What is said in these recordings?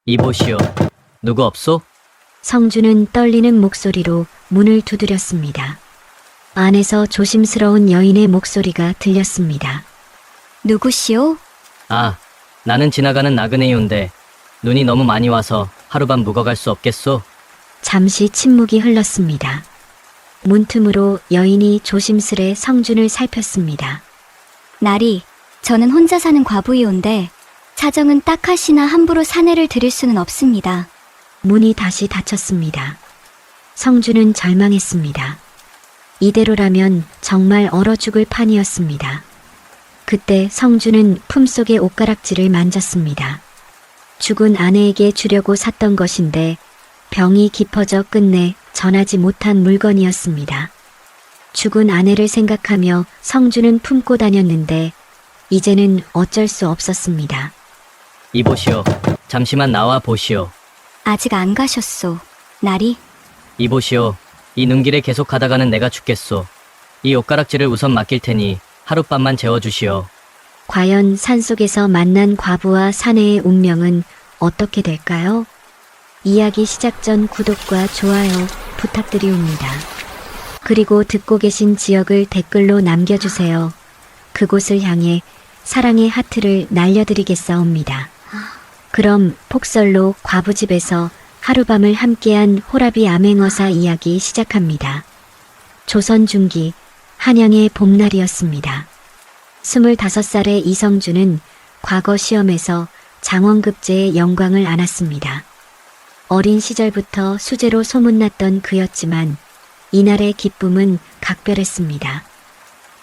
이보시오. 누구 없소? 성주는 떨리는 목소리로 문을 두드렸습니다. 안에서 조심스러운 여인의 목소리가 들렸습니다. 누구시오? 아, 나는 지나가는 나그네이온데 눈이 너무 많이 와서 하룻밤 묵어갈 수 없겠소? 잠시 침묵이 흘렀습니다. 문틈으로 여인이 조심스레 성준을 살폈습니다. 나리, 저는 혼자 사는 과부이온데 사정은 딱하시나 함부로 사내를 드릴 수는 없습니다. 문이 다시 닫혔습니다. 성준은 절망했습니다. 이대로라면 정말 얼어 죽을 판이었습니다. 그때 성준은 품속의 옷가락지를 만졌습니다. 죽은 아내에게 주려고 샀던 것인데 병이 깊어져 끝내 전하지 못한 물건이었습니다. 죽은 아내를 생각하며 성준은 품고 다녔는데 이제는 어쩔 수 없었습니다. 이보시오. 잠시만 나와 보시오. 아직 안 가셨소. 나리, 이보시오. 이 눈길에 계속 가다가는 내가 죽겠소. 이 옷가락지를 우선 맡길 테니 하룻밤만 재워주시오. 과연 산속에서 만난 과부와 사내의 운명은 어떻게 될까요? 이야기 시작 전 구독과 좋아요 부탁드리옵니다. 그리고 듣고 계신 지역을 댓글로 남겨주세요. 그곳을 향해 사랑의 하트를 날려드리겠사옵니다. 그럼 폭설로 과부집에서 하룻밤을 함께한 호라비 암행어사 이야기 시작합니다. 조선 중기 한양의 봄날이었습니다. 25살의 이성준은 과거 시험에서 장원급제의 영광을 안았습니다. 어린 시절부터 수재로 소문났던 그였지만 이날의 기쁨은 각별했습니다.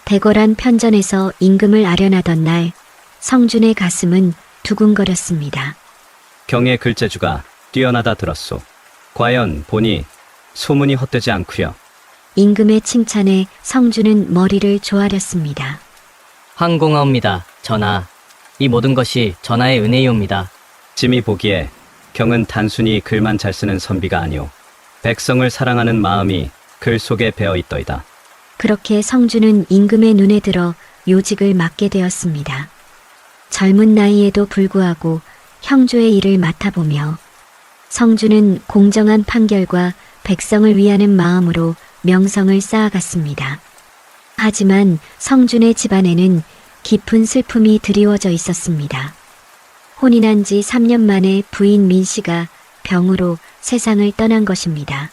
대궐한 편전에서 임금을 아련하던 날 성준의 가슴은 두근거렸습니다. 경의 글재주가 뛰어나다 들었소. 과연 보니 소문이 헛되지 않구려. 임금의 칭찬에 성준은 머리를 조아렸습니다. 황공하옵니다. 전하. 이 모든 것이 전하의 은혜이옵니다. 찜이 보기에 경은 단순히 글만 잘 쓰는 선비가 아니오. 백성을 사랑하는 마음이 글 속에 배어 있더이다. 그렇게 성준은 임금의 눈에 들어 요직을 맡게 되었습니다. 젊은 나이에도 불구하고 형조의 일을 맡아보며 성준은 공정한 판결과 백성을 위하는 마음으로 명성을 쌓아갔습니다. 하지만 성준의 집안에는 깊은 슬픔이 드리워져 있었습니다. 혼인한 지 3년 만에 부인 민씨가 병으로 세상을 떠난 것입니다.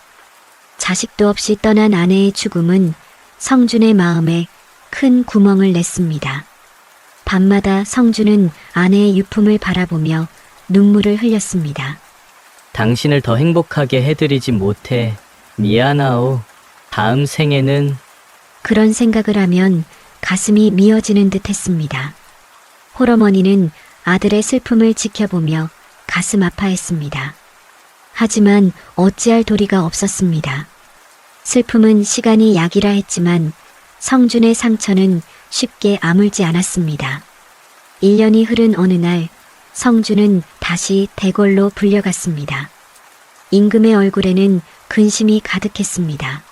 자식도 없이 떠난 아내의 죽음은 성준의 마음에 큰 구멍을 냈습니다. 밤마다 성준은 아내의 유품을 바라보며 눈물을 흘렸습니다. 당신을 더 행복하게 해드리지 못해 미안하오. 다음 생에는 그런 생각을 하면 가슴이 미어지는 듯 했습니다. 홀어머니는 아들의 슬픔을 지켜보며 가슴 아파했습니다. 하지만 어찌할 도리가 없었습니다. 슬픔은 시간이 약이라 했지만 성준의 상처는 쉽게 아물지 않았습니다. 1년이 흐른 어느 날 성준은 다시 대궐로 불려갔습니다. 임금의 얼굴에는 근심이 가득했습니다.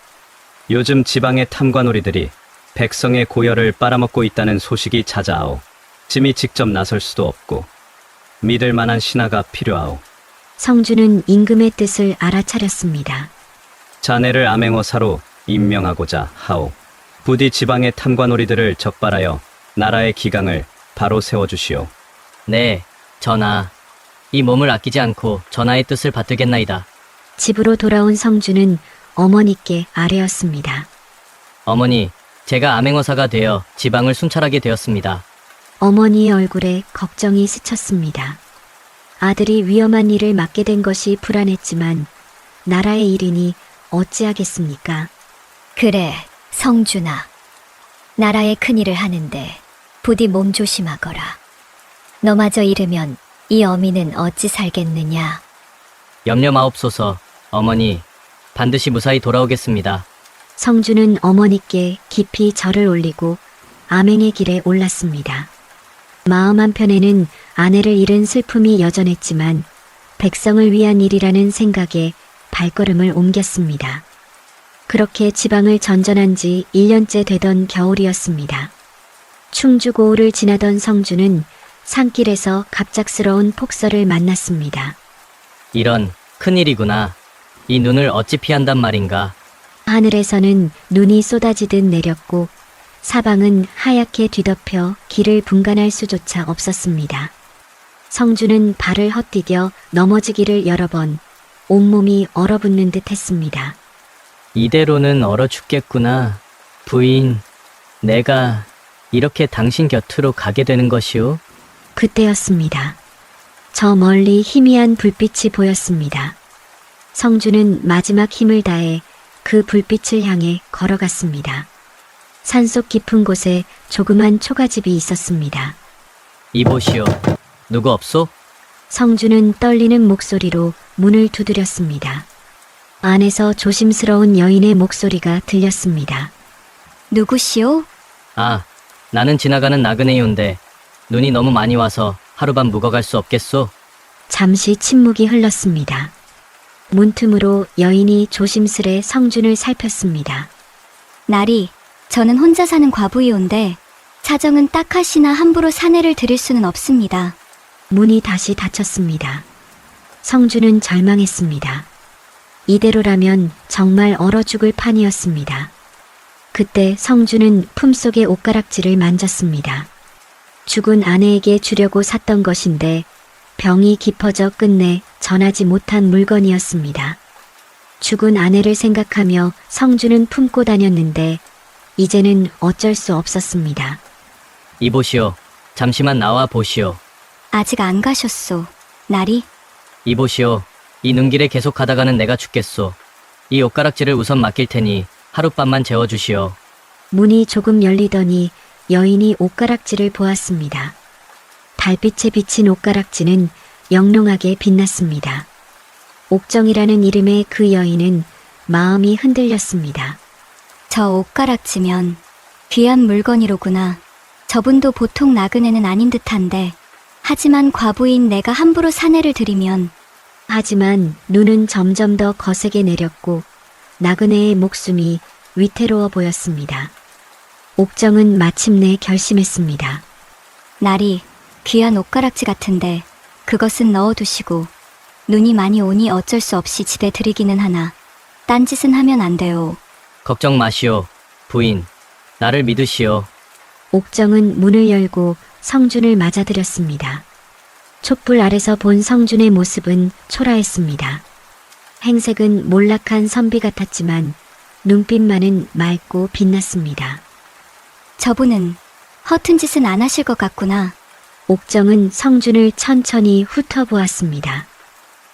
요즘 지방의 탐관오리들이 백성의 고열을 빨아먹고 있다는 소식이 잦아오. 찜이 직접 나설 수도 없고 믿을 만한 신하가 필요하오. 성준은 임금의 뜻을 알아차렸습니다. 자네를 암행어사로 임명하고자 하오. 부디 지방의 탐관오리들을 적발하여 나라의 기강을 바로 세워주시오. 네, 전하. 이 몸을 아끼지 않고 전하의 뜻을 받들겠나이다. 집으로 돌아온 성준은 어머니께 아뢰었습니다. 어머니, 제가 암행어사가 되어 지방을 순찰하게 되었습니다. 어머니의 얼굴에 걱정이 스쳤습니다. 아들이 위험한 일을 맡게 된 것이 불안했지만 나라의 일이니 어찌하겠습니까? 그래, 성준아. 나라의 큰일을 하는데 부디 몸 조심하거라. 너마저 잃으면 이 어미는 어찌 살겠느냐. 염려 마옵소서. 어머니, 반드시 무사히 돌아오겠습니다. 성준은 어머니께 깊이 절을 올리고 암행의 길에 올랐습니다. 마음 한편에는 아내를 잃은 슬픔이 여전했지만 백성을 위한 일이라는 생각에 발걸음을 옮겼습니다. 그렇게 지방을 전전한 지 1년째 되던 겨울이었습니다. 충주고을을 지나던 성준은 산길에서 갑작스러운 폭설을 만났습니다. 이런 큰일이구나. 이 눈을 어찌 피한단 말인가. 하늘에서는 눈이 쏟아지듯 내렸고 사방은 하얗게 뒤덮여 길을 분간할 수조차 없었습니다. 성주는 발을 헛디뎌 넘어지기를 여러 번 온몸이 얼어붙는 듯 했습니다. 이대로는 얼어 죽겠구나. 부인, 내가 이렇게 당신 곁으로 가게 되는 것이오? 그때였습니다. 저 멀리 희미한 불빛이 보였습니다. 성주는 마지막 힘을 다해 그 불빛을 향해 걸어갔습니다. 산속 깊은 곳에 조그만 초가집이 있었습니다. 이보시오. 누구 없소? 성주는 떨리는 목소리로 문을 두드렸습니다. 안에서 조심스러운 여인의 목소리가 들렸습니다. 누구시오? 아, 나는 지나가는 나그네이온데 눈이 너무 많이 와서 하루밤 묵어갈 수 없겠소? 잠시 침묵이 흘렀습니다. 문틈으로 여인이 조심스레 성준을 살폈습니다. 나리, 저는 혼자 사는 과부이온데 사정은 딱하시나 함부로 사내를 드릴 수는 없습니다. 문이 다시 닫혔습니다. 성준은 절망했습니다. 이대로라면 정말 얼어 죽을 판이었습니다. 그때 성준은 품속의 옷가락지를 만졌습니다. 죽은 아내에게 주려고 샀던 것인데 병이 깊어져 끝내 전하지 못한 물건이었습니다. 죽은 아내를 생각하며 성준은 품고 다녔는데 이제는 어쩔 수 없었습니다. 이보시오. 잠시만 나와 보시오. 아직 안 가셨소. 나리, 이보시오. 이 눈길에 계속 가다가는 내가 죽겠소. 이 옷가락지를 우선 맡길 테니 하룻밤만 재워주시오. 문이 조금 열리더니 여인이 옷가락지를 보았습니다. 달빛에 비친 옷가락지는 영롱하게 빛났습니다. 옥정이라는 이름의 그 여인은 마음이 흔들렸습니다. 저 옷가락지면 귀한 물건이로구나. 저분도 보통 나그네는 아닌 듯한데 하지만 과부인 내가 함부로 사내를 드리면 하지만 눈은 점점 더 거세게 내렸고 나그네의 목숨이 위태로워 보였습니다. 옥정은 마침내 결심했습니다. 나리, 귀한 옷가락지 같은데 그것은 넣어두시고 눈이 많이 오니 어쩔 수 없이 집에 들이기는 하나 딴짓은 하면 안 돼요. 걱정 마시오. 부인, 나를 믿으시오. 옥정은 문을 열고 성준을 맞아들였습니다. 촛불 아래서 본 성준의 모습은 초라했습니다. 행색은 몰락한 선비 같았지만 눈빛만은 맑고 빛났습니다. 저분은 허튼 짓은 안 하실 것 같구나. 옥정은 성준을 천천히 훑어보았습니다.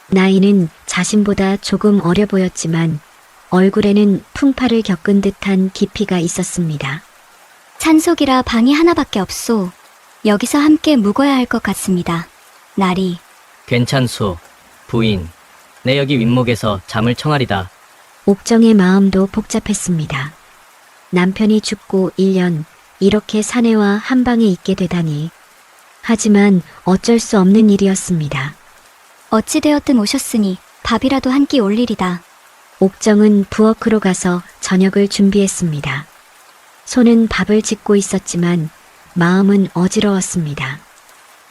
나이는 자신보다 조금 어려 보였지만 얼굴에는 풍파를 겪은 듯한 깊이가 있었습니다. 산속이라 방이 하나밖에 없소. 여기서 함께 묵어야 할 것 같습니다. 나리, 괜찮소. 부인, 내 여기 윗목에서 잠을 청하리다. 옥정의 마음도 복잡했습니다. 남편이 죽고 1년 이렇게 사내와 한 방에 있게 되다니. 하지만 어쩔 수 없는 일이었습니다. 어찌되었든 오셨으니 밥이라도 한 끼 올리리다. 옥정은 부엌으로 가서 저녁을 준비했습니다. 손은 밥을 짓고 있었지만 마음은 어지러웠습니다.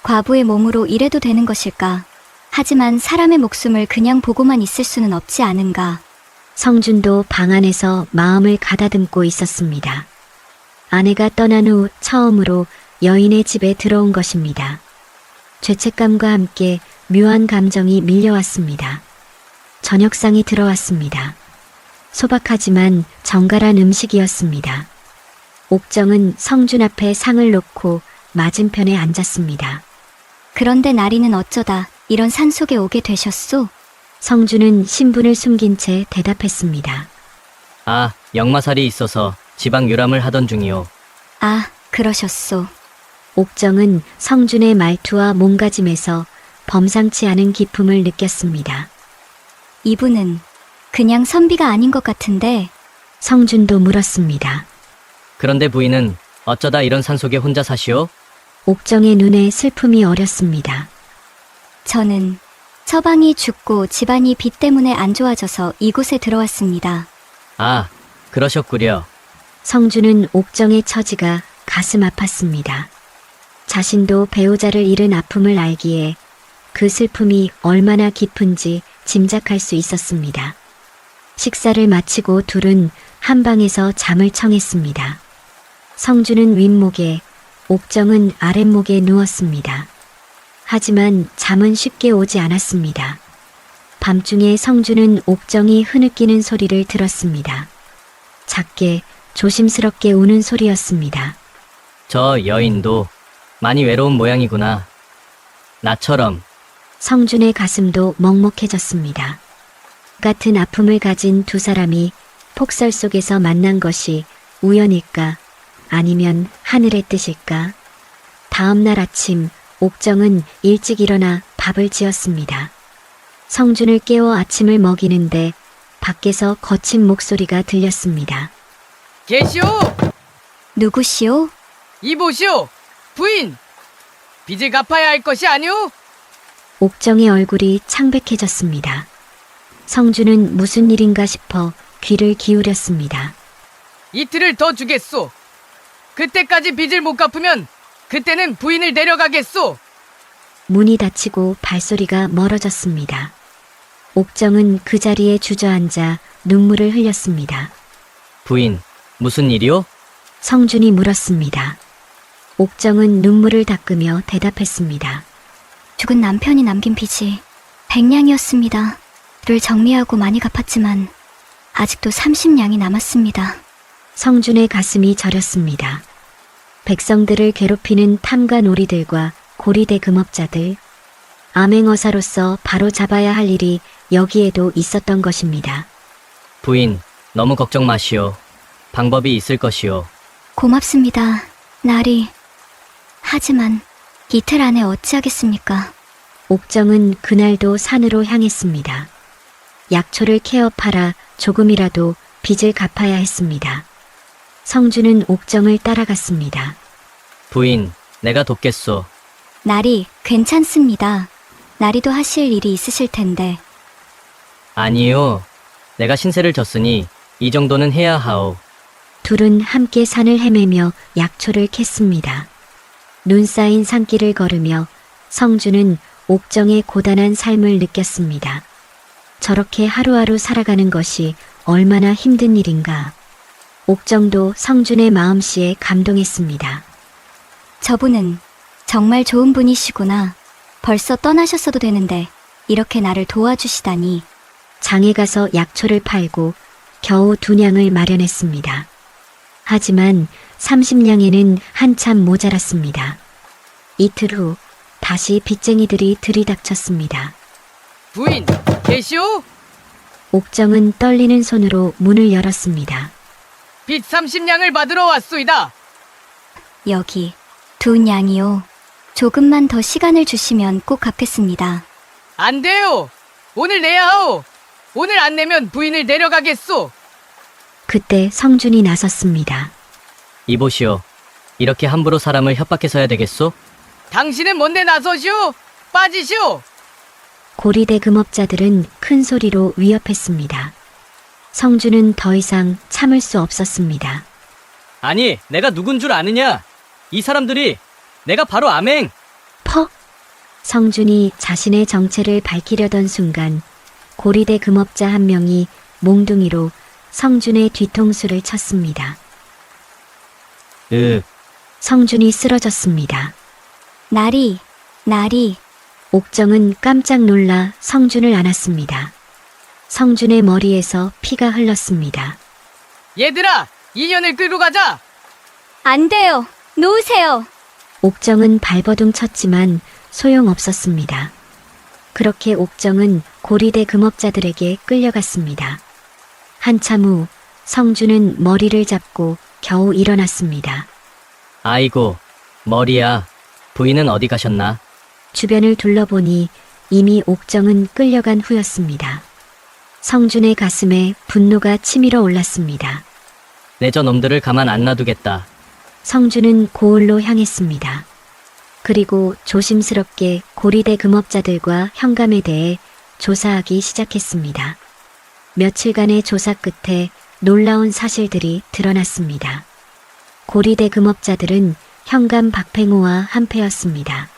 과부의 몸으로 이래도 되는 것일까? 하지만 사람의 목숨을 그냥 보고만 있을 수는 없지 않은가. 성준도 방 안에서 마음을 가다듬고 있었습니다. 아내가 떠난 후 처음으로 여인의 집에 들어온 것입니다. 죄책감과 함께 묘한 감정이 밀려왔습니다. 저녁상이 들어왔습니다. 소박하지만 정갈한 음식이었습니다. 옥정은 성준 앞에 상을 놓고 맞은편에 앉았습니다. 그런데 나리는 어쩌다 이런 산속에 오게 되셨소? 성준은 신분을 숨긴 채 대답했습니다. 아, 역마살이 있어서 지방 유람을 하던 중이오. 아, 그러셨소. 옥정은 성준의 말투와 몸가짐에서 범상치 않은 기품을 느꼈습니다. 이분은 그냥 선비가 아닌 것 같은데 성준도 물었습니다. 그런데 부인은 어쩌다 이런 산속에 혼자 사시오? 옥정의 눈에 슬픔이 어렸습니다. 저는 서방이 죽고 집안이 빚 때문에 안 좋아져서 이곳에 들어왔습니다. 아, 그러셨구려. 성준은 옥정의 처지가 가슴 아팠습니다. 자신도 배우자를 잃은 아픔을 알기에 그 슬픔이 얼마나 깊은지 짐작할 수 있었습니다. 식사를 마치고 둘은 한 방에서 잠을 청했습니다. 성주는 윗목에, 옥정은 아랫목에 누웠습니다. 하지만 잠은 쉽게 오지 않았습니다. 밤중에 성주는 옥정이 흐느끼는 소리를 들었습니다. 작게 조심스럽게 우는 소리였습니다. 저 여인도 많이 외로운 모양이구나. 나처럼. 성준의 가슴도 먹먹해졌습니다. 같은 아픔을 가진 두 사람이 폭설 속에서 만난 것이 우연일까? 아니면 하늘의 뜻일까? 다음 날 아침, 옥정은 일찍 일어나 밥을 지었습니다. 성준을 깨워 아침을 먹이는데 밖에서 거친 목소리가 들렸습니다. 계시오! 누구시오? 이보시오! 부인! 빚을 갚아야 할 것이 아니오? 옥정의 얼굴이 창백해졌습니다. 성준은 무슨 일인가 싶어 귀를 기울였습니다. 이틀을 더 주겠소. 그때까지 빚을 못 갚으면 그때는 부인을 내려가겠소. 문이 닫히고 발소리가 멀어졌습니다. 옥정은 그 자리에 주저앉아 눈물을 흘렸습니다. 부인, 무슨 일이오? 성준이 물었습니다. 옥정은 눈물을 닦으며 대답했습니다. 죽은 남편이 남긴 빚이 100냥이었습니다. 를 정리하고 많이 갚았지만 아직도 30냥이 남았습니다. 성준의 가슴이 저렸습니다. 백성들을 괴롭히는 탐관오리들과 고리대 금업자들, 암행어사로서 바로 잡아야 할 일이 여기에도 있었던 것입니다. 부인, 너무 걱정 마시오. 방법이 있을 것이오. 고맙습니다. 나리. 하지만 이틀 안에 어찌하겠습니까? 옥정은 그날도 산으로 향했습니다. 약초를 캐어 팔아 조금이라도 빚을 갚아야 했습니다. 성주는 옥정을 따라갔습니다. 부인, 내가 돕겠소. 나리, 괜찮습니다. 나리도 하실 일이 있으실 텐데. 아니요. 내가 신세를 졌으니 이 정도는 해야 하오. 둘은 함께 산을 헤매며 약초를 캤습니다. 눈 쌓인 산길을 걸으며 성주는 옥정의 고단한 삶을 느꼈습니다. 저렇게 하루하루 살아가는 것이 얼마나 힘든 일인가. 옥정도 성준의 마음씨에 감동했습니다. 저분은 정말 좋은 분이시구나. 벌써 떠나셨어도 되는데 이렇게 나를 도와주시다니. 장에 가서 약초를 팔고 겨우 2냥을 마련했습니다. 하지만 30냥에는 한참 모자랐습니다. 이틀 후 다시 빚쟁이들이 들이닥쳤습니다. 부인, 계시오? 옥정은 떨리는 손으로 문을 열었습니다. 빚 30냥을 받으러 왔소이다. 여기 2냥이요. 조금만 더 시간을 주시면 꼭 갚겠습니다. 안 돼요. 오늘 내야 하오. 오늘 안 내면 부인을 내려가겠소. 그때 성준이 나섰습니다. 이보시오. 이렇게 함부로 사람을 협박해서야 되겠소? 당신은 뭔데 나서시오? 빠지시오. 고리대 금업자들은 큰 소리로 위협했습니다. 성준은 더 이상 참을 수 없었습니다. 아니, 내가 누군 줄 아느냐? 이 사람들이 내가 바로 암행. 퍽! 성준이 자신의 정체를 밝히려던 순간 고리대 금업자 한 명이 몽둥이로 성준의 뒤통수를 쳤습니다. 성준이 쓰러졌습니다. 나리, 나리. 옥정은 깜짝 놀라 성준을 안았습니다. 성준의 머리에서 피가 흘렀습니다. 얘들아, 인연을 끌고 가자. 안 돼요. 놓으세요. 옥정은 발버둥 쳤지만 소용없었습니다. 그렇게 옥정은 고리대 금업자들에게 끌려갔습니다. 한참 후 성준은 머리를 잡고 겨우 일어났습니다. 아이고, 머리야. 부인은 어디 가셨나? 주변을 둘러보니 이미 옥정은 끌려간 후였습니다. 성준의 가슴에 분노가 치밀어 올랐습니다. 내 저 놈들을 가만 안 놔두겠다. 성준은 고을로 향했습니다. 그리고 조심스럽게 고리대 금업자들과 현감에 대해 조사하기 시작했습니다. 며칠간의 조사 끝에 놀라운 사실들이 드러났습니다. 고리대 금업자들은 현감 박팽호와 한패였습니다.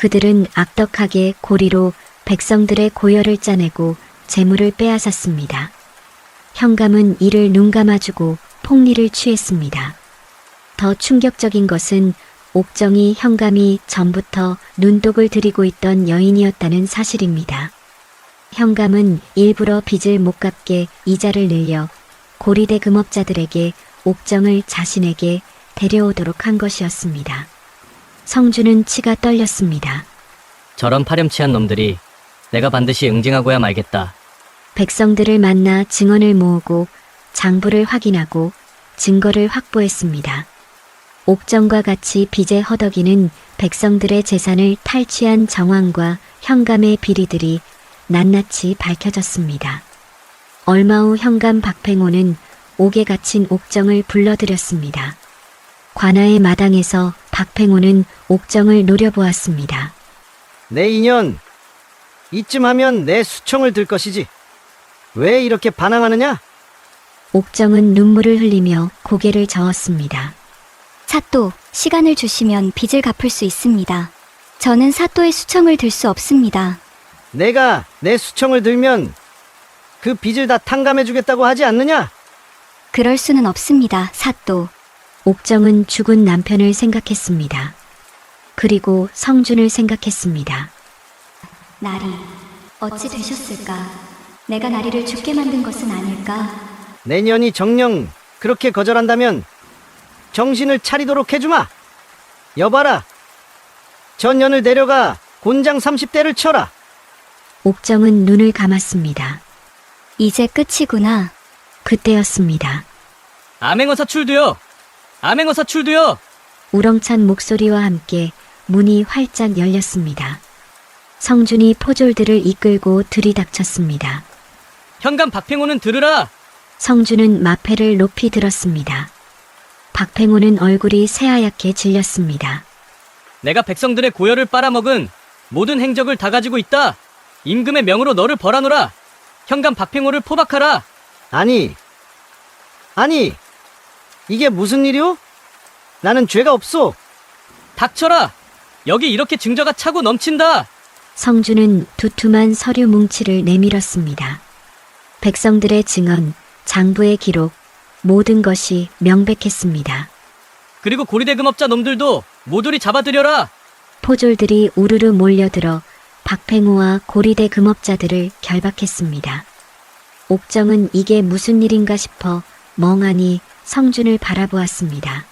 그들은 악덕하게 고리로 백성들의 고열을 짜내고 재물을 빼앗았습니다. 현감은 이를 눈감아주고 폭리를 취했습니다. 더 충격적인 것은 옥정이 현감이 전부터 눈독을 들이고 있던 여인이었다는 사실입니다. 현감은 일부러 빚을 못 갚게 이자를 늘려 고리대 금업자들에게 옥정을 자신에게 데려오도록 한 것이었습니다. 성주는 치가 떨렸습니다. 저런 파렴치한 놈들이 내가 반드시 응징하고야 말겠다. 백성들을 만나 증언을 모으고 장부를 확인하고 증거를 확보했습니다. 옥정과 같이 빚에 허덕이는 백성들의 재산을 탈취한 정황과 현감의 비리들이 낱낱이 밝혀졌습니다. 얼마 후 현감 박팽호는 옥에 갇힌 옥정을 불러들였습니다. 관아의 마당에서 박팽호는 옥정을 노려보았습니다. 내 인연, 이쯤 하면 내 수청을 들 것이지. 왜 이렇게 반항하느냐? 옥정은 눈물을 흘리며 고개를 저었습니다. 사또, 시간을 주시면 빚을 갚을 수 있습니다. 저는 사또의 수청을 들 수 없습니다. 내가 내 수청을 들면 그 빚을 다 탕감해주겠다고 하지 않느냐? 그럴 수는 없습니다, 사또. 옥정은 죽은 남편을 생각했습니다. 그리고 성준을 생각했습니다. 나리, 어찌 되셨을까? 내가 나리를 죽게 만든 것은 아닐까? 내 년이 정녕 그렇게 거절한다면 정신을 차리도록 해주마. 여봐라. 전 년을 내려가 곤장 30대를 쳐라. 옥정은 눈을 감았습니다. 이제 끝이구나. 그때였습니다. 암행어사 출두요! 암행어사 출두요! 우렁찬 목소리와 함께 문이 활짝 열렸습니다. 성준이 포졸들을 이끌고 들이닥쳤습니다. 현감 박팽호는 들으라! 성준은 마패를 높이 들었습니다. 박팽호는 얼굴이 새하얗게 질렸습니다. 내가 백성들의 고열을 빨아먹은 모든 행적을 다 가지고 있다! 임금의 명으로 너를 벌하노라! 현감 박팽호를 포박하라! 아니, 이게 무슨 일이오? 나는 죄가 없소. 닥쳐라! 여기 이렇게 증거가 차고 넘친다! 성준은 두툼한 서류 뭉치를 내밀었습니다. 백성들의 증언, 장부의 기록, 모든 것이 명백했습니다. 그리고 고리대 금업자 놈들도 모조리 잡아들여라! 포졸들이 우르르 몰려들어 박팽호와 고리대 금업자들을 결박했습니다. 옥정은 이게 무슨 일인가 싶어 멍하니 성준을 바라보았습니다.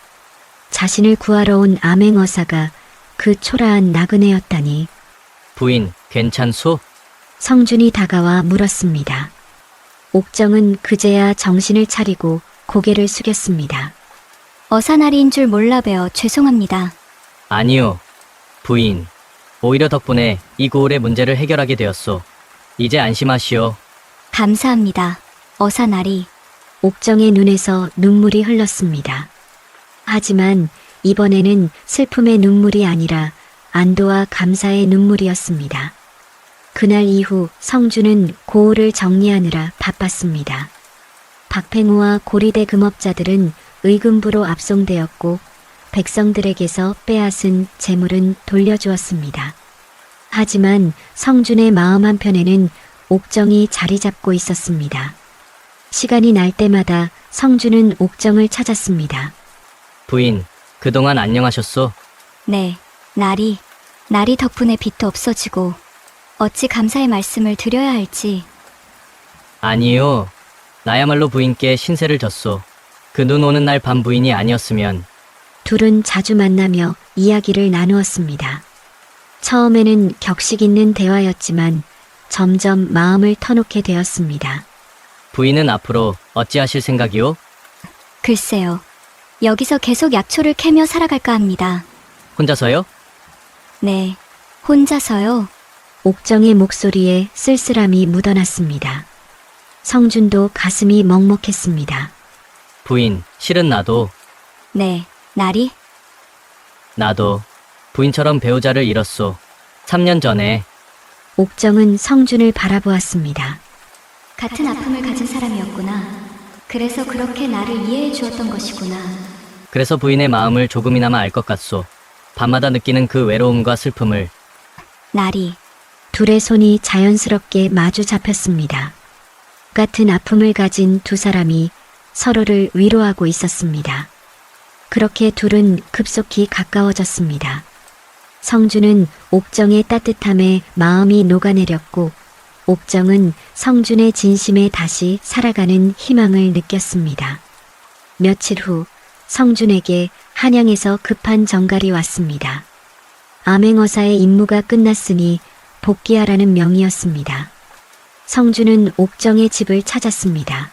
자신을 구하러 온 암행어사가 그 초라한 나그네였다니. 부인, 괜찮소? 성준이 다가와 물었습니다. 옥정은 그제야 정신을 차리고 고개를 숙였습니다. 어사나리인 줄 몰라 뵈어 죄송합니다. 아니요, 부인. 오히려 덕분에 이 고을의 문제를 해결하게 되었소. 이제 안심하시오. 감사합니다. 어사나리. 옥정의 눈에서 눈물이 흘렀습니다. 하지만 이번에는 슬픔의 눈물이 아니라 안도와 감사의 눈물이었습니다. 그날 이후 성준은 고을을 정리하느라 바빴습니다. 박팽호와 고리대 금업자들은 의금부로 압송되었고 백성들에게서 빼앗은 재물은 돌려주었습니다. 하지만 성준의 마음 한편에는 옥정이 자리 잡고 있었습니다. 시간이 날 때마다 성준은 옥정을 찾았습니다. 부인, 그동안 안녕하셨소? 네, 나리 덕분에 빚도 없어지고 어찌 감사의 말씀을 드려야 할지. 아니요. 나야말로 부인께 신세를 졌소. 그 눈 오는 날 밤 부인이 아니었으면. 둘은 자주 만나며 이야기를 나누었습니다. 처음에는 격식 있는 대화였지만 점점 마음을 터놓게 되었습니다. 부인은 앞으로 어찌하실 생각이오? 글쎄요. 여기서 계속 약초를 캐며 살아갈까 합니다. 혼자서요? 네, 혼자서요. 옥정의 목소리에 쓸쓸함이 묻어났습니다. 성준도 가슴이 먹먹했습니다. 부인, 실은 나도 네, 나리? 부인처럼 배우자를 잃었소. 3년 전에. 옥정은 성준을 바라보았습니다. 같은 아픔을 가진 사람이었구나. 그래서 그렇게 나를 이해해 주었던 것이구나. 그래서 부인의 마음을 조금이나마 알 것 같소. 밤마다 느끼는 그 외로움과 슬픔을 나리, 둘의 손이 자연스럽게 마주 잡혔습니다. 같은 아픔을 가진 두 사람이 서로를 위로하고 있었습니다. 그렇게 둘은 급속히 가까워졌습니다. 성준은 옥정의 따뜻함에 마음이 녹아내렸고, 옥정은 성준의 진심에 다시 살아가는 희망을 느꼈습니다. 며칠 후 성준에게 한양에서 급한 전갈이 왔습니다. 암행어사의 임무가 끝났으니 복귀하라는 명이었습니다. 성준은 옥정의 집을 찾았습니다.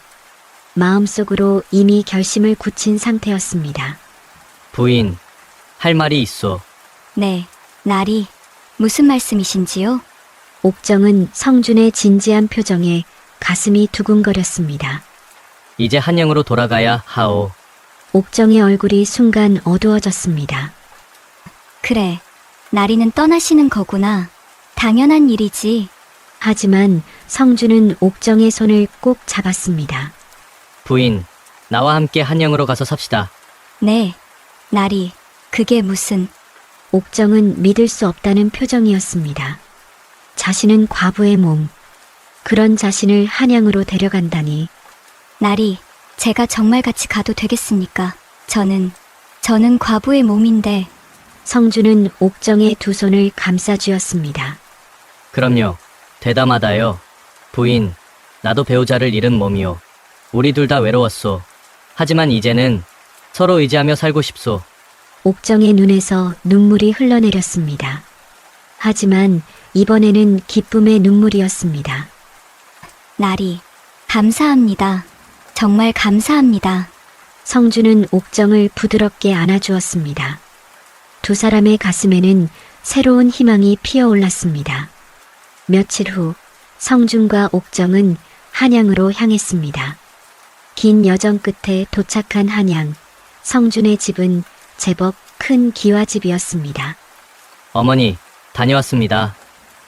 마음속으로 이미 결심을 굳힌 상태였습니다. 부인, 할 말이 있어. 네, 나리, 무슨 말씀이신지요? 옥정은 성준의 진지한 표정에 가슴이 두근거렸습니다. 이제 한양으로 돌아가야 하오. 옥정의 얼굴이 순간 어두워졌습니다. 그래, 나리는 떠나시는 거구나. 당연한 일이지. 하지만 성준은 옥정의 손을 꼭 잡았습니다. 부인, 나와 함께 한양으로 가서 삽시다. 네, 나리, 그게 무슨... 옥정은 믿을 수 없다는 표정이었습니다. 자신은 과부의 몸, 그런 자신을 한양으로 데려간다니. 나리, 제가 정말 같이 가도 되겠습니까? 저는 과부의 몸인데... 성준은 옥정의 두 손을 감싸쥐었습니다. 그럼요. 대담하다요. 부인, 나도 배우자를 잃은 몸이요. 우리 둘 다 외로웠소. 하지만 이제는 서로 의지하며 살고 싶소. 옥정의 눈에서 눈물이 흘러내렸습니다. 하지만 이번에는 기쁨의 눈물이었습니다. 나리, 감사합니다. 정말 감사합니다. 성준은 옥정을 부드럽게 안아주었습니다. 두 사람의 가슴에는 새로운 희망이 피어올랐습니다. 며칠 후 성준과 옥정은 한양으로 향했습니다. 긴 여정 끝에 도착한 한양, 성준의 집은 제법 큰 기와집이었습니다. 어머니, 다녀왔습니다.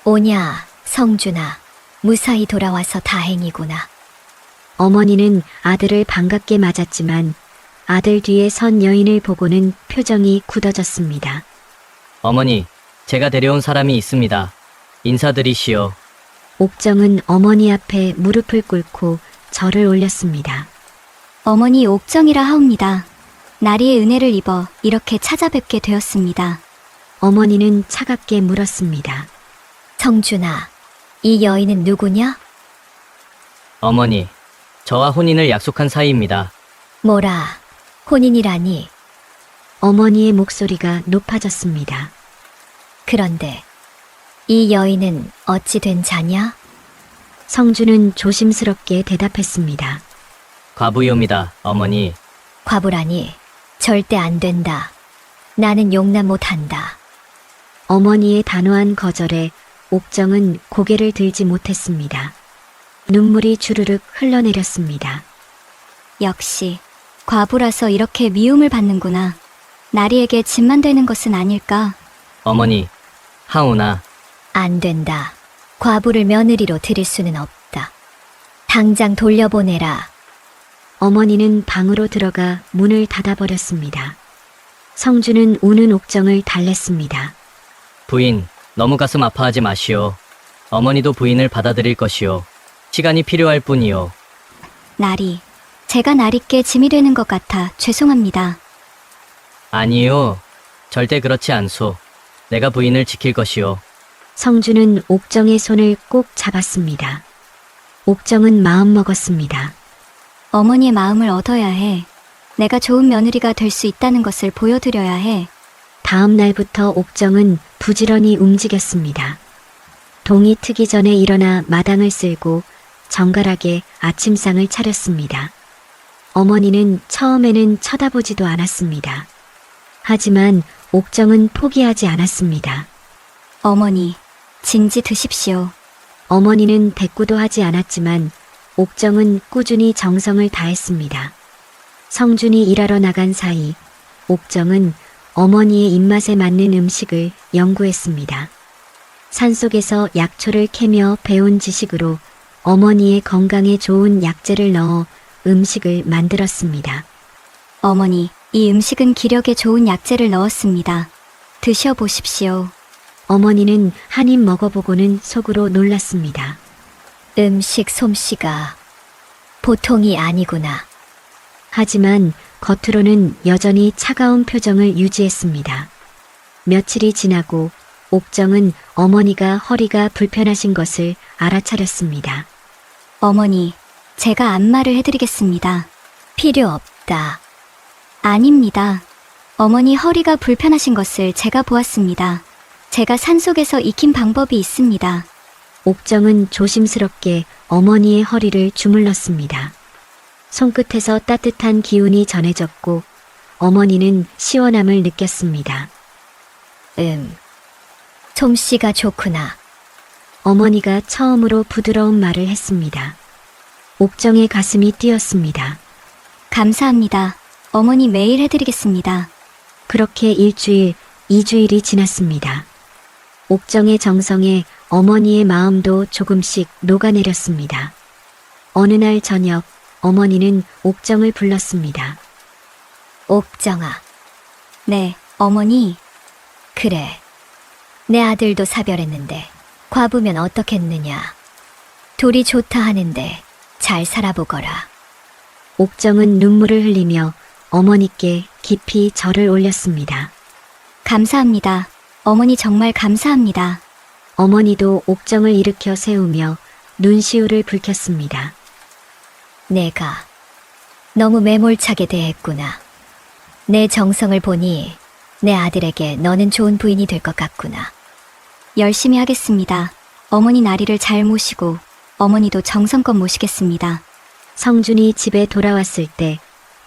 오냐, 성준아. 무사히 돌아와서 다행이구나. 어머니는 아들을 반갑게 맞았지만 아들 뒤에 선 여인을 보고는 표정이 굳어졌습니다. 어머니, 제가 데려온 사람이 있습니다. 인사드리시오. 옥정은 어머니 앞에 무릎을 꿇고 절을 올렸습니다. 어머니 옥정이라 하옵니다. 나리의 은혜를 입어 이렇게 찾아뵙게 되었습니다. 어머니는 차갑게 물었습니다. 성준아, 이 여인은 누구냐? 어머니, 저와 혼인을 약속한 사이입니다. 뭐라, 혼인이라니. 어머니의 목소리가 높아졌습니다. 그런데 이 여인은 어찌 된 자냐? 성준은 조심스럽게 대답했습니다. 과부이옵니다, 어머니. 과부라니, 절대 안 된다. 나는 용납 못한다. 어머니의 단호한 거절에 옥정은 고개를 들지 못했습니다. 눈물이 주르륵 흘러내렸습니다. 역시 과부라서 이렇게 미움을 받는구나. 나리에게 짐만 되는 것은 아닐까? 어머니, 하오나. 안 된다. 과부를 며느리로 들일 수는 없다. 당장 돌려보내라. 어머니는 방으로 들어가 문을 닫아버렸습니다. 성준은 우는 옥정을 달랬습니다. 부인, 너무 가슴 아파하지 마시오. 어머니도 부인을 받아들일 것이오. 시간이 필요할 뿐이오. 나리, 제가 나리께 짐이 되는 것 같아 죄송합니다. 아니요. 절대 그렇지 않소. 내가 부인을 지킬 것이오. 성준은 옥정의 손을 꼭 잡았습니다. 옥정은 마음먹었습니다. 어머니의 마음을 얻어야 해. 내가 좋은 며느리가 될 수 있다는 것을 보여드려야 해. 다음 날부터 옥정은 부지런히 움직였습니다. 동이 트기 전에 일어나 마당을 쓸고 정갈하게 아침상을 차렸습니다. 어머니는 처음에는 쳐다보지도 않았습니다. 하지만 옥정은 포기하지 않았습니다. 어머니, 진지 드십시오. 어머니는 대꾸도 하지 않았지만 옥정은 꾸준히 정성을 다했습니다. 성준이 일하러 나간 사이 옥정은 어머니의 입맛에 맞는 음식을 연구했습니다. 산속에서 약초를 캐며 배운 지식으로 어머니의 건강에 좋은 약재를 넣어 음식을 만들었습니다. 어머니, 이 음식은 기력에 좋은 약재를 넣었습니다. 드셔보십시오. 어머니는 한 입 먹어보고는 속으로 놀랐습니다. 음식 솜씨가 보통이 아니구나. 하지만 겉으로는 여전히 차가운 표정을 유지했습니다. 며칠이 지나고 옥정은 어머니가 허리가 불편하신 것을 알아차렸습니다. 어머니, 제가 안마를 해드리겠습니다. 필요 없다. 아닙니다. 어머니 허리가 불편하신 것을 제가 보았습니다. 제가 산속에서 익힌 방법이 있습니다. 옥정은 조심스럽게 어머니의 허리를 주물렀습니다. 손끝에서 따뜻한 기운이 전해졌고 어머니는 시원함을 느꼈습니다. 솜씨가 좋구나. 어머니가 처음으로 부드러운 말을 했습니다. 옥정의 가슴이 뛰었습니다. 감사합니다. 어머니 매일 해드리겠습니다. 그렇게 일주일, 2주일이 지났습니다. 옥정의 정성에 어머니의 마음도 조금씩 녹아내렸습니다. 어느 날 저녁, 어머니는 옥정을 불렀습니다. 옥정아. 네, 어머니. 그래. 내 아들도 사별했는데 과부면 어떻겠느냐. 둘이 좋다 하는데 잘 살아보거라. 옥정은 눈물을 흘리며 어머니께 깊이 절을 올렸습니다. 감사합니다. 어머니 정말 감사합니다. 어머니도 옥정을 일으켜 세우며 눈시울을 붉혔습니다. 내가 너무 매몰차게 대했구나. 내 정성을 보니 내 아들에게 너는 좋은 부인이 될 것 같구나. 열심히 하겠습니다. 어머니 나리를 잘 모시고 어머니도 정성껏 모시겠습니다. 성준이 집에 돌아왔을 때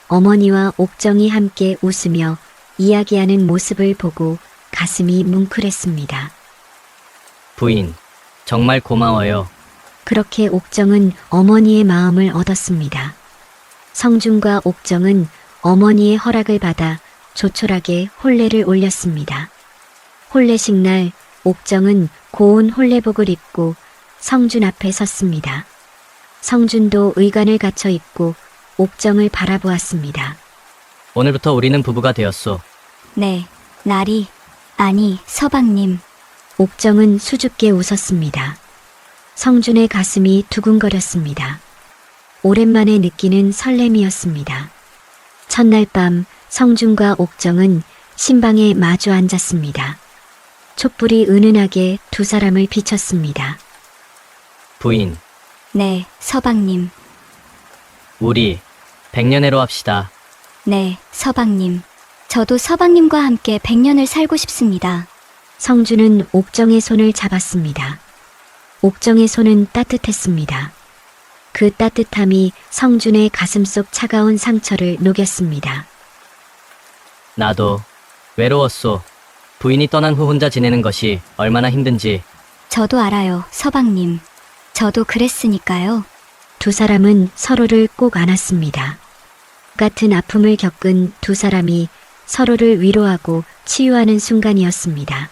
어머니와 옥정이 함께 웃으며 이야기하는 모습을 보고 가슴이 뭉클했습니다. 부인, 정말 고마워요. 그렇게 옥정은 어머니의 마음을 얻었습니다. 성준과 옥정은 어머니의 허락을 받아 조촐하게 혼례를 올렸습니다. 혼례식 날 옥정은 고운 혼례복을 입고 성준 앞에 섰습니다. 성준도 의관을 갖춰 입고 옥정을 바라보았습니다. 오늘부터 우리는 부부가 되었소. 네, 나리, 아니, 서방님. 옥정은 수줍게 웃었습니다. 성준의 가슴이 두근거렸습니다. 오랜만에 느끼는 설렘이었습니다. 첫날 밤 성준과 옥정은 신방에 마주 앉았습니다. 촛불이 은은하게 두 사람을 비췄습니다. 부인, 네, 서방님. 우리 백년해로 합시다. 네, 서방님. 저도 서방님과 함께 100년을 살고 싶습니다. 성준은 옥정의 손을 잡았습니다. 옥정의 손은 따뜻했습니다. 그 따뜻함이 성준의 가슴속 차가운 상처를 녹였습니다. 나도 외로웠소. 부인이 떠난 후 혼자 지내는 것이 얼마나 힘든지. 저도 알아요, 서방님. 저도 그랬으니까요. 두 사람은 서로를 꼭 안았습니다. 같은 아픔을 겪은 두 사람이 서로를 위로하고 치유하는 순간이었습니다.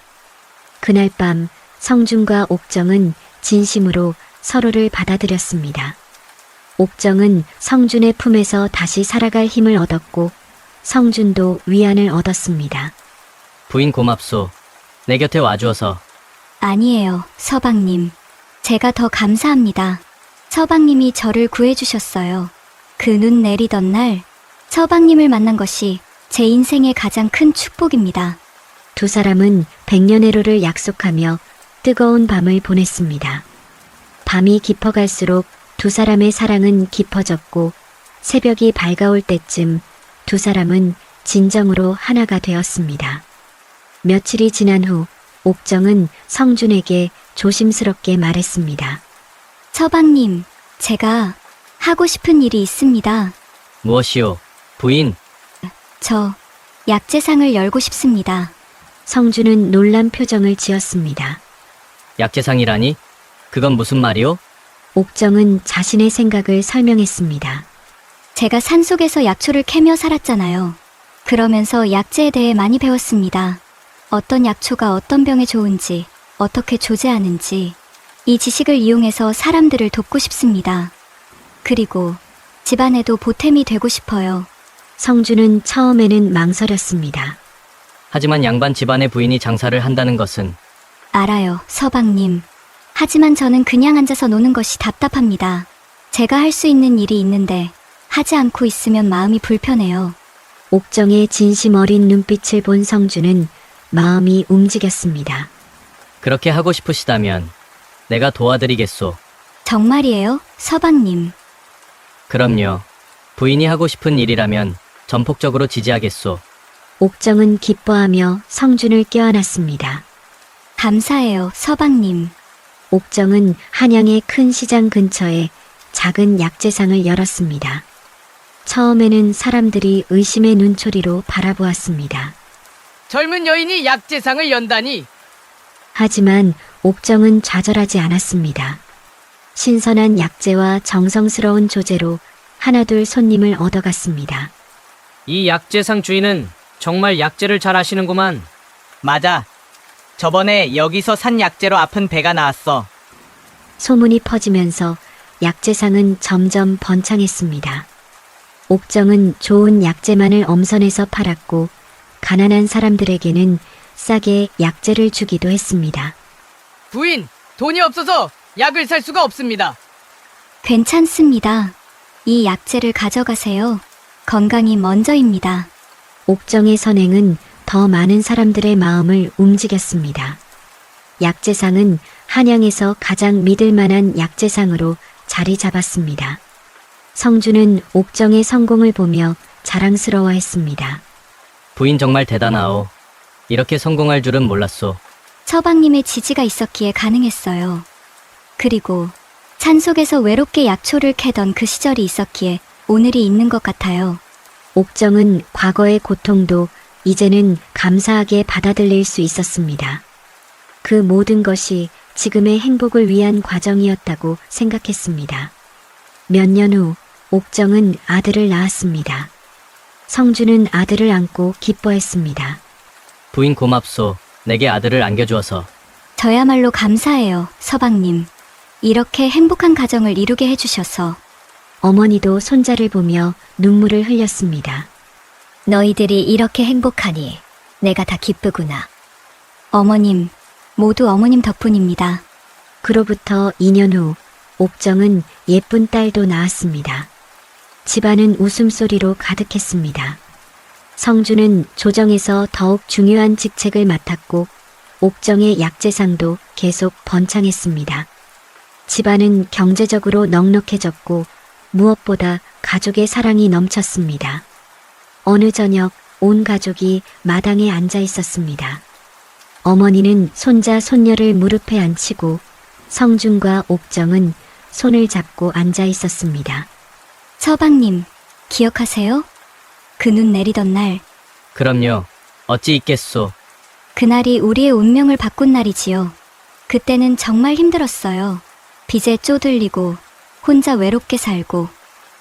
그날 밤 성준과 옥정은 진심으로 서로를 받아들였습니다. 옥정은 성준의 품에서 다시 살아갈 힘을 얻었고 성준도 위안을 얻었습니다. 부인 고맙소. 내 곁에 와주어서. 아니에요, 서방님. 제가 더 감사합니다. 서방님이 저를 구해주셨어요. 그 눈 내리던 날 서방님을 만난 것이 제 인생의 가장 큰 축복입니다. 두 사람은 백년해로를 약속하며 뜨거운 밤을 보냈습니다. 밤이 깊어갈수록 두 사람의 사랑은 깊어졌고 새벽이 밝아올 때쯤 두 사람은 진정으로 하나가 되었습니다. 며칠이 지난 후 옥정은 성준에게 조심스럽게 말했습니다. 서방님, 제가 하고 싶은 일이 있습니다. 무엇이오? 부인, 저 약재상을 열고 싶습니다. 성준은 놀란 표정을 지었습니다. 약재상이라니? 그건 무슨 말이오? 옥정은 자신의 생각을 설명했습니다. 제가 산속에서 약초를 캐며 살았잖아요. 그러면서 약재에 대해 많이 배웠습니다. 어떤 약초가 어떤 병에 좋은지, 어떻게 조제하는지, 이 지식을 이용해서 사람들을 돕고 싶습니다. 그리고 집안에도 보탬이 되고 싶어요. 성준은 처음에는 망설였습니다. 하지만 양반 집안의 부인이 장사를 한다는 것은 알아요, 서방님. 하지만 저는 그냥 앉아서 노는 것이 답답합니다. 제가 할 수 있는 일이 있는데 하지 않고 있으면 마음이 불편해요. 옥정의 진심 어린 눈빛을 본 성주는 마음이 움직였습니다. 그렇게 하고 싶으시다면 내가 도와드리겠소. 정말이에요, 서방님. 그럼요. 부인이 하고 싶은 일이라면 전폭적으로 지지하겠소. 옥정은 기뻐하며 성준을 껴안았습니다. 감사해요, 서방님. 옥정은 한양의 큰 시장 근처에 작은 약재상을 열었습니다. 처음에는 사람들이 의심의 눈초리로 바라보았습니다. 젊은 여인이 약재상을 연다니. 하지만 옥정은 좌절하지 않았습니다. 신선한 약재와 정성스러운 조제로 하나둘 손님을 얻어갔습니다. 이 약재상 주인은 정말 약재를 잘 아시는구만. 맞아. 저번에 여기서 산 약재로 아픈 배가 나왔어. 소문이 퍼지면서 약재상은 점점 번창했습니다. 옥정은 좋은 약재만을 엄선해서 팔았고 가난한 사람들에게는 싸게 약재를 주기도 했습니다. 부인, 돈이 없어서 약을 살 수가 없습니다. 괜찮습니다. 이 약재를 가져가세요. 건강이 먼저입니다. 옥정의 선행은 더 많은 사람들의 마음을 움직였습니다. 약재상은 한양에서 가장 믿을 만한 약재상으로 자리 잡았습니다. 성주는 옥정의 성공을 보며 자랑스러워했습니다. 부인 정말 대단하오. 이렇게 성공할 줄은 몰랐소. 서방님의 지지가 있었기에 가능했어요. 그리고 산속에서 외롭게 약초를 캐던 그 시절이 있었기에 오늘이 있는 것 같아요. 옥정은 과거의 고통도 이제는 감사하게 받아들일 수 있었습니다. 그 모든 것이 지금의 행복을 위한 과정이었다고 생각했습니다. 몇 년 후 옥정은 아들을 낳았습니다. 성주는 아들을 안고 기뻐했습니다. 부인 고맙소. 내게 아들을 안겨주어서. 저야말로 감사해요, 서방님. 이렇게 행복한 가정을 이루게 해주셔서. 어머니도 손자를 보며 눈물을 흘렸습니다. 너희들이 이렇게 행복하니 내가 다 기쁘구나. 어머님, 모두 어머님 덕분입니다. 그로부터 2년 후 옥정은 예쁜 딸도 낳았습니다. 집안은 웃음소리로 가득했습니다. 성주는 조정에서 더욱 중요한 직책을 맡았고 옥정의 약재상도 계속 번창했습니다. 집안은 경제적으로 넉넉해졌고 무엇보다 가족의 사랑이 넘쳤습니다. 어느 저녁 온 가족이 마당에 앉아 있었습니다. 어머니는 손자 손녀를 무릎에 앉히고 성준과 옥정은 손을 잡고 앉아 있었습니다. 서방님, 기억하세요? 그 눈 내리던 날, 그럼요. 어찌 있겠소. 그날이 우리의 운명을 바꾼 날이지요. 그때는 정말 힘들었어요. 빚에 쪼들리고 혼자 외롭게 살고.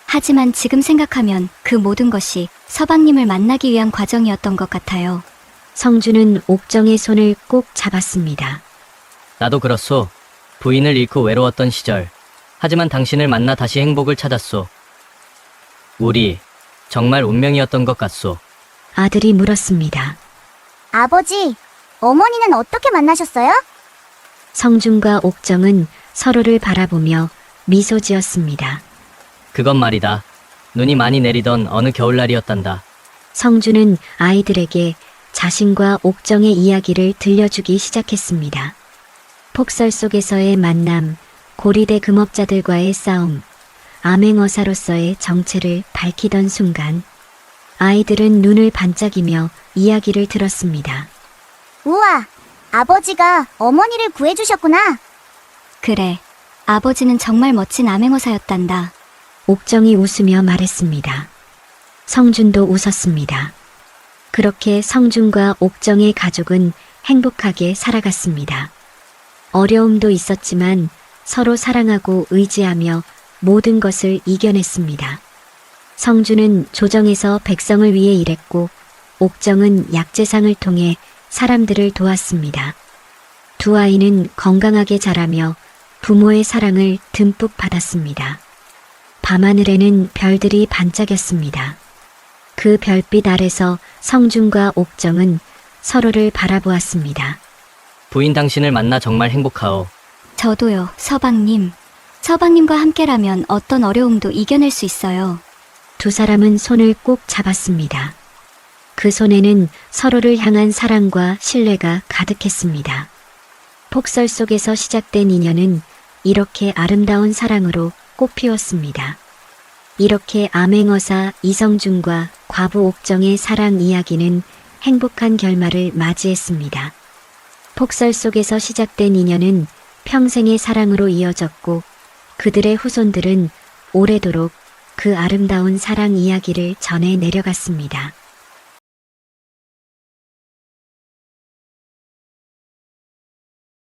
하지만 지금 생각하면 그 모든 것이 서방님을 만나기 위한 과정이었던 것 같아요. 성주는 옥정의 손을 꼭 잡았습니다. 나도 그렇소. 부인을 잃고 외로웠던 시절. 하지만 당신을 만나 다시 행복을 찾았소. 우리 정말 운명이었던 것 같소. 아들이 물었습니다. 아버지, 어머니는 어떻게 만나셨어요? 성준과 옥정은 서로를 바라보며 미소 지었습니다. 그건 말이다. 눈이 많이 내리던 어느 겨울날이었단다. 성주는 아이들에게 자신과 옥정의 이야기를 들려주기 시작했습니다. 폭설 속에서의 만남, 고리대 금업자들과의 싸움, 암행어사로서의 정체를 밝히던 순간 아이들은 눈을 반짝이며 이야기를 들었습니다. 우와, 아버지가 어머니를 구해주셨구나. 그래, 아버지는 정말 멋진 암행어사였단다. 옥정이 웃으며 말했습니다. 성준도 웃었습니다. 그렇게 성준과 옥정의 가족은 행복하게 살아갔습니다. 어려움도 있었지만 서로 사랑하고 의지하며 모든 것을 이겨냈습니다. 성준은 조정에서 백성을 위해 일했고 옥정은 약재상을 통해 사람들을 도왔습니다. 두 아이는 건강하게 자라며 부모의 사랑을 듬뿍 받았습니다. 밤하늘에는 별들이 반짝였습니다. 그 별빛 아래서 성준과 옥정은 서로를 바라보았습니다. 부인 당신을 만나 정말 행복하오. 저도요, 서방님. 서방님과 함께라면 어떤 어려움도 이겨낼 수 있어요. 두 사람은 손을 꼭 잡았습니다. 그 손에는 서로를 향한 사랑과 신뢰가 가득했습니다. 폭설 속에서 시작된 인연은 이렇게 아름다운 사랑으로 꽃피웠습니다. 이렇게 암행어사 이성준과 과부 옥정의 사랑 이야기는 행복한 결말을 맞이했습니다. 폭설 속에서 시작된 인연은 평생의 사랑으로 이어졌고 그들의 후손들은 오래도록 그 아름다운 사랑 이야기를 전해 내려갔습니다.